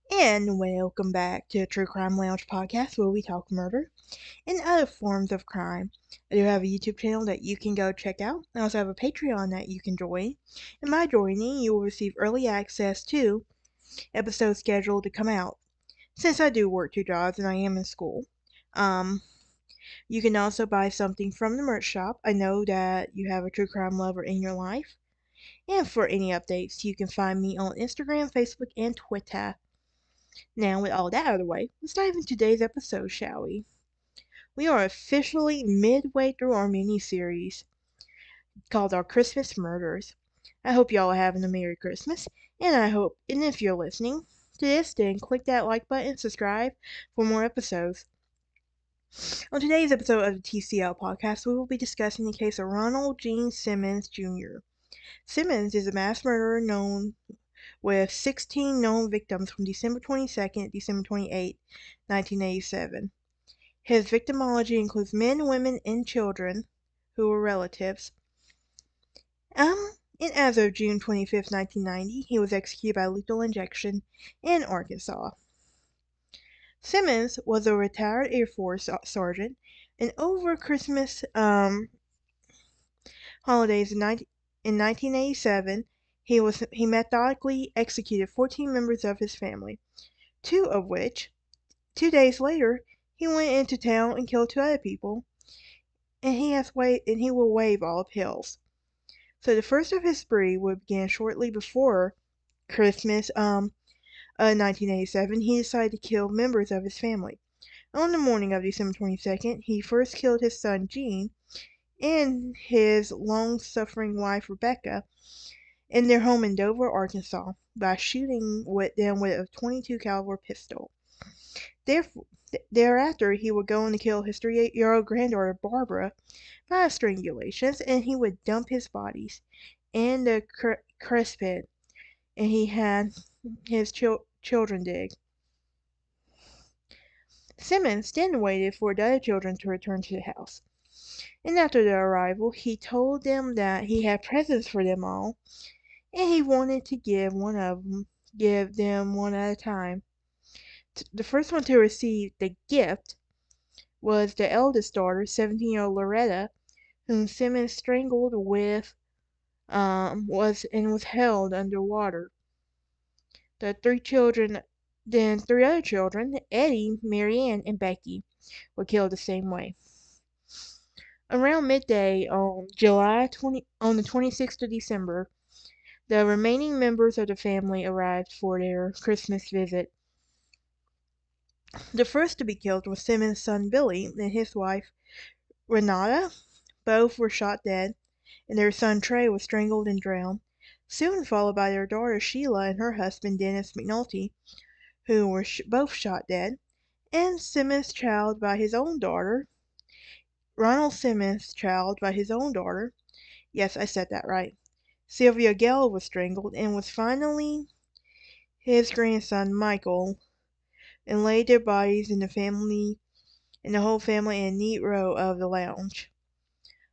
And welcome back to the True Crime Lounge podcast where we talk murder and other forms of crime. I do have a YouTube channel that you can go check out. I also have a Patreon that you can join. And by joining, you will receive early access to episodes scheduled to come out. Since I do work 2 jobs and I am in school, um, you can also buy something from the merch shop. I know that you have a true crime lover in your life. And for any updates, you can find me on Instagram, Facebook, and Twitter. Now, with all that out of the way, let's dive into today's episode, shall we? We are officially midway through our mini-series called Our Christmas Murders. I hope y'all are having a Merry Christmas, and if you're listening to this, then click that like button, subscribe for more episodes. On today's episode of the TCL podcast, we will be discussing the case of Ronald Gene Simmons Jr. Simmons is a mass murderer known with 16 known victims from December 22nd to December 28, 1987. His victimology includes men, women, and children who were relatives. And as of June 25th, 1990, he was executed by lethal injection in Arkansas. Simmons was a retired Air Force sergeant, and over Christmas holidays in 1987, he methodically executed 14 members of his family, two of which, 2 days later, he went into town and killed two other people, and he will waive all appeals. So the first of his spree would begin shortly before Christmas 1987. He decided to kill members of his family. On the morning of December 22nd, he first killed his son Gene and his long-suffering wife Rebecca in their home in Dover, Arkansas, by shooting them with a .22 caliber pistol. Thereafter, he would go on to kill his 3-year-old granddaughter Barbara by strangulations, and he would dump his bodies in the crest pit, and he had his children dig. Simmons then waited for the other children to return to the house, and after their arrival, he told them that he had presents for them all, and he wanted to give them one at a time. The first one to receive the gift was the eldest daughter, 17-year-old Loretta, whom Simmons strangled with was held underwater. The three other children, Eddie, Marianne, and Becky, were killed the same way. Around midday on the 26th of December, the remaining members of the family arrived for their Christmas visit. The first to be killed was Simmons' son Billy and his wife Renata. Both were shot dead, and their son Trey was strangled and drowned, soon followed by their daughter Sheila and her husband Dennis McNulty, who were both shot dead, and Ronald Simmons' child by his own daughter. Yes, I said that right. Sylvia Gale was strangled, and was finally his grandson Michael, and laid their bodies in the whole family in a neat row of the lounge.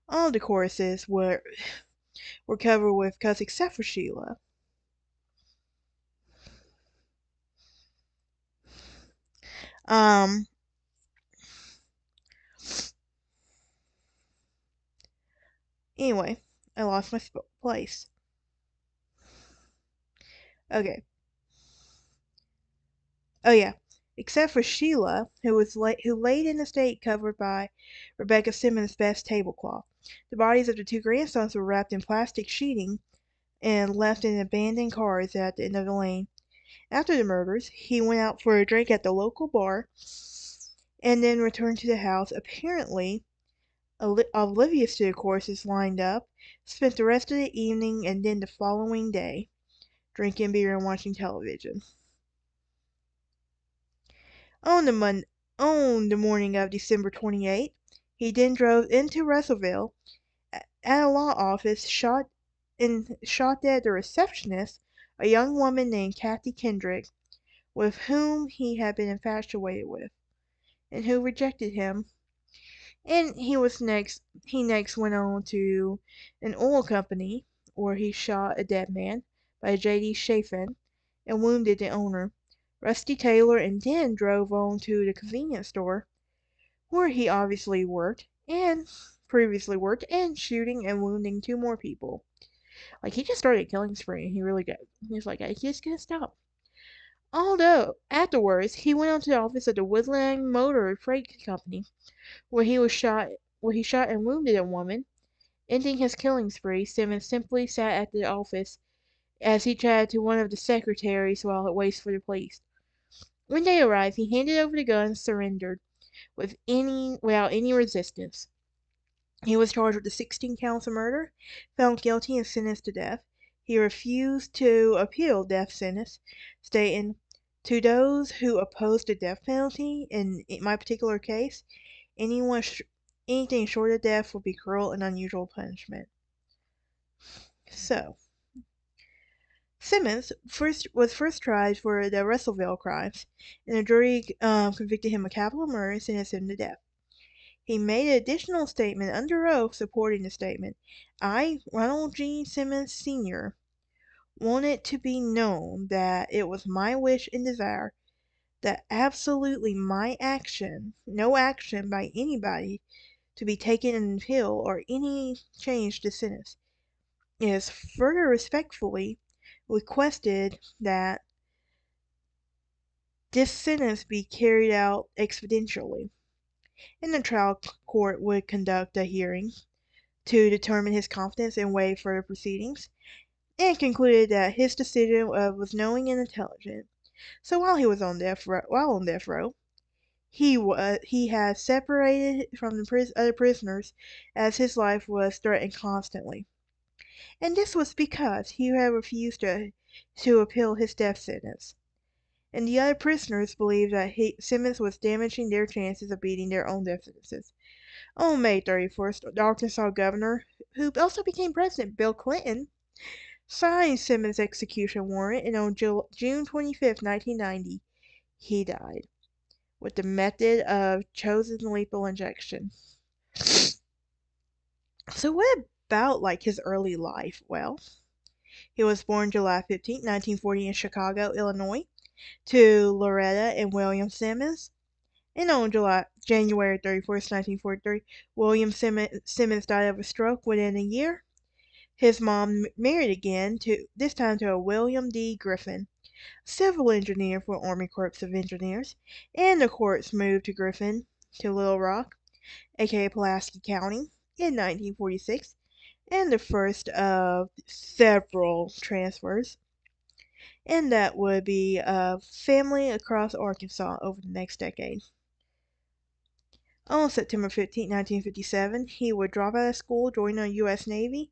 All the corpses were covered with cuts except for Sheila. Anyway, I lost my place. Okay. Oh yeah. Except for Sheila, who laid in a state covered by Rebecca Simmons' best tablecloth. The bodies of the two grandsons were wrapped in plastic sheeting and left in abandoned cars at the end of the lane. After the murders, he went out for a drink at the local bar and then returned to the house, apparently oblivious to the courses lined up, spent the rest of the evening and then the following day drinking beer and watching television. On the morning of December 28th, he then drove into Russellville at a law office, shot dead the receptionist, a young woman named Kathy Kendrick, with whom he had been infatuated with, and who rejected him. And he next went on to an oil company where he shot a dead man by J.D. Chafin and wounded the owner, Rusty Taylor, and then drove on to the convenience store where he obviously worked and previously worked, and shooting and wounding two more people. Like, he just started a killing spree, and he really did. He's like, I just can't stop. Although, afterwards, he went on to the office of the Woodland Motor Freight Company, where he shot and wounded a woman. Ending his killing spree, Simmons simply sat at the office as he chatted to one of the secretaries while it waits for the police. When they arrived, he handed over the gun and surrendered without any resistance. He was charged with the 16 counts of murder, found guilty, and sentenced to death. He refused to appeal death sentence, stating, "To those who oppose the death penalty, in my particular case, anything short of death would be cruel and unusual punishment." So, Simmons was first tried for the Russellville crimes, and the jury convicted him of capital murder and sentenced him to death. He made an additional statement under oath supporting the statement. I, Ronald G. Simmons, Sr., want it to be known that it was my wish and desire that absolutely my action, no action by anybody, to be taken in appeal or any change to sentence. It is further respectfully requested that this sentence be carried out expeditiously, and the trial court would conduct a hearing to determine his competence and waive further proceedings, and concluded that his decision was knowing and intelligent. So while he was on death row, he had separated from the other prisoners as his life was threatened constantly, and this was because he had refused to appeal his death sentence. And the other prisoners believed that Simmons was damaging their chances of beating their own death sentences. On May 31st, the Arkansas governor, who also became president, Bill Clinton, signed Simmons' execution warrant, and on June 25th, 1990, he died with the method of chosen lethal injection. So what about his early life? Well, he was born July 15, 1940 in Chicago, Illinois, to Loretta and William Simmons. And on January 31st, 1943, William Simmons died of a stroke within a year. His mom married again, this time to a William D. Griffin, civil engineer for Army Corps of Engineers, and the Corps moved to Griffin to Little Rock, aka Pulaski County, in 1946, and the first of several transfers, and that would be a family across Arkansas over the next decade. On September 15, 1957, he would drop out of school, join the U.S. Navy,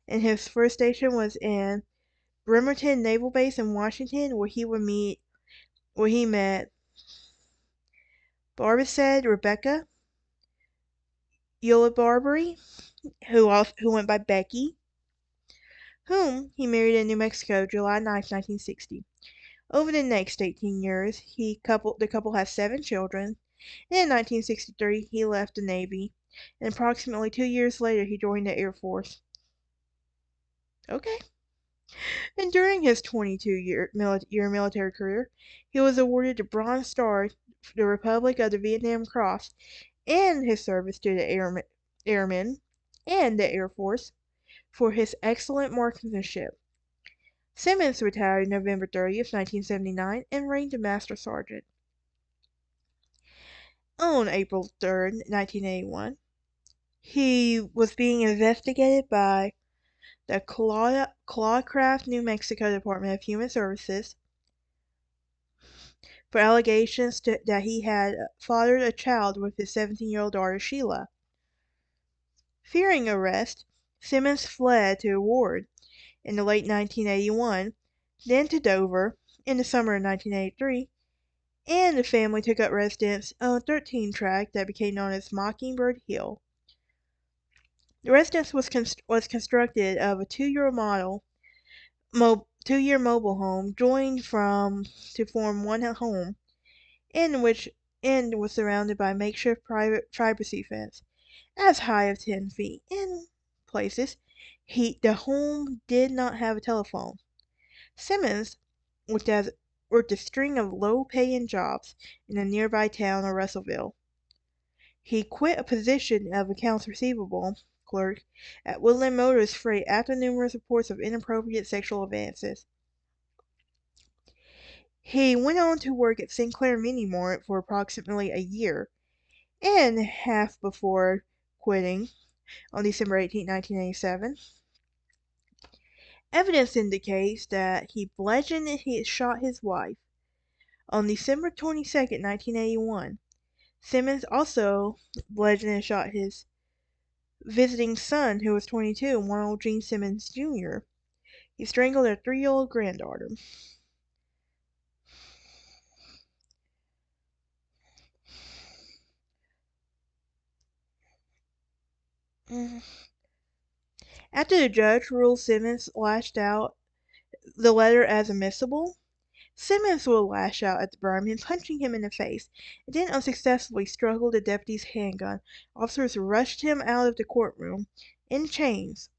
and his first station was in Bremerton Naval Base in Washington, where he met Barbicide Rebecca Ulibarri, who went by Becky, whom he married in New Mexico July 9, 1960. Over the next 18 years, the couple had 7 children, and in 1963 he left the Navy, and approximately 2 years later he joined the Air Force. Okay. And during his 22-year military career, he was awarded the Bronze Star, the Republic of the Vietnam Cross, and his service to the Airmen and the Air Force for his excellent marksmanship. Simmons retired November 30th, 1979, and reigned a Master Sergeant. On April 3rd, 1981, he was being investigated by the Clawcraft, New Mexico Department of Human Services for allegations that he had fathered a child with his 17-year-old daughter Sheila. Fearing arrest, Simmons fled to Ward in the late 1981, then to Dover in the summer of 1983, and the family took up residence on a 13 tract that became known as Mockingbird Hill. The residence was constructed of a 2-year mobile home joined to form one home, and which end was surrounded by a makeshift private privacy fence as high as 10 feet. In places, the home did not have a telephone. Simmons worked as worked a string of low-paying jobs in a nearby town of Russellville. He quit a position of accounts receivable clerk at Woodland Motors Freight after numerous reports of inappropriate sexual advances. He went on to work at Sinclair Mini Mart for approximately a year and a half before quitting on December 18, 1987. Evidence indicates that he bludgeoned and shot his wife. On December 22, 1981, Simmons also bludgeoned and shot his visiting son, who was 22, Ronald Gene Simmons Jr. He strangled their 3-year-old granddaughter. After the judge ruled Simmons lashed out the letter as admissible, Simmons would lash out at the Birmingham, punching him in the face, and then unsuccessfully struggled the deputy's handgun. Officers rushed him out of the courtroom in chains.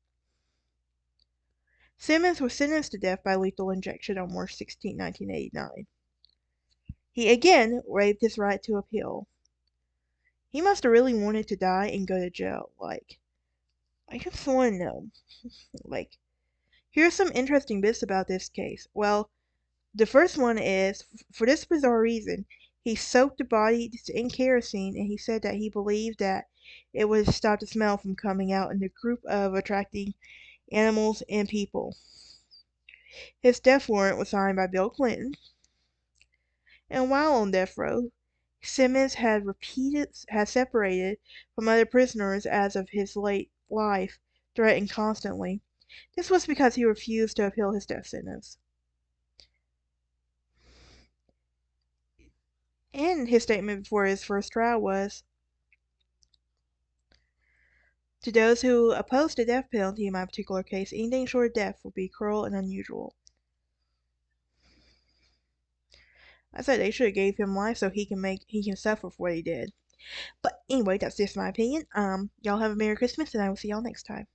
Simmons was sentenced to death by lethal injection on March 16, 1989. He again waived his right to appeal. He must have really wanted to die and go to jail. I just want to know. Here's some interesting bits about this case. Well, the first one is, for this bizarre reason, he soaked the body in kerosene, and he said that he believed that it would stop the smell from coming out in the group of attracting animals and people. His death warrant was signed by Bill Clinton, and while on death row, Simmons had separated from other prisoners as of his late life, threatened constantly. This was because he refused to appeal his death sentence. And his statement before his first trial was, "To those who oppose the death penalty in my particular case, anything short of death would be cruel and unusual." I said they should have gave him life so he can suffer for what he did. But anyway, that's just my opinion. Y'all have a Merry Christmas, and I will see y'all next time.